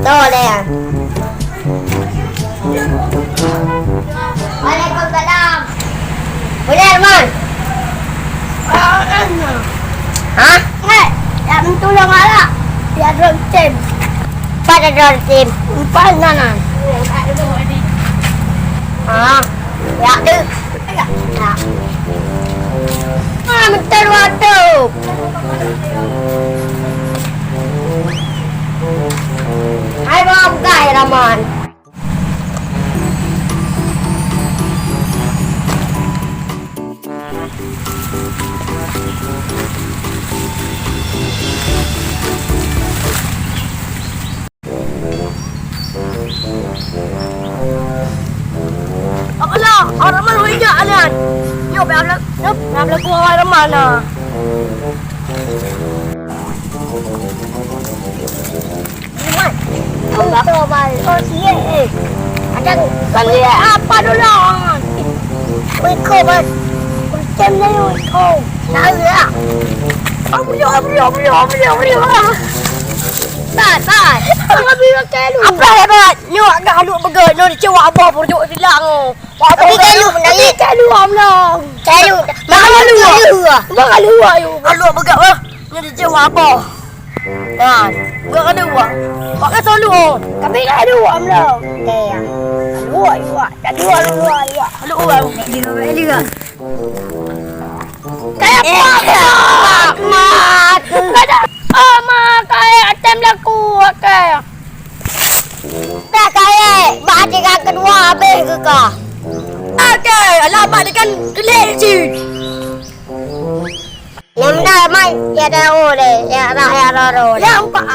Toleh. Waalaikumsalam. Boleh Arman? Hah? Yang tolong ala. Ya drop tim. Pada drone team. Empat nanan. Ah, ya tu. Ya. Ah, betul waktu. Hai bom kai Rahman. Apalah, orang mana hijau alian? Yo, nak lagu orang mana? Ông tô bài con xí ấy. Ada Kali apa dulu? wiko bas. Macam ni wiko. Tahu tak? Beliau. Tak. Apa beliau kelu? Apa hebat? Nyok dah lu begat, no dicewa apa pun jok silang. Tapi kelu menangis. Kelu amlah. Kelu. Makan lu. ah. Makan lu ayo. Lu begat ah. Ni dicewa apa? Kan. Gua ada uang. Pakai solu. Tapi dah ada uang amlah. Damn. Dua. Tak dua. Lu uang. Juga. Kayak apa? Mat. Ada. Ama kayak tem laku kayak. Tak kaya. Mak dia kedua habis ke kau? Okay, alamat dia kan kelih je. Yang dah mai ya dah oleh. Ya dah ya dah oleh. Yang pak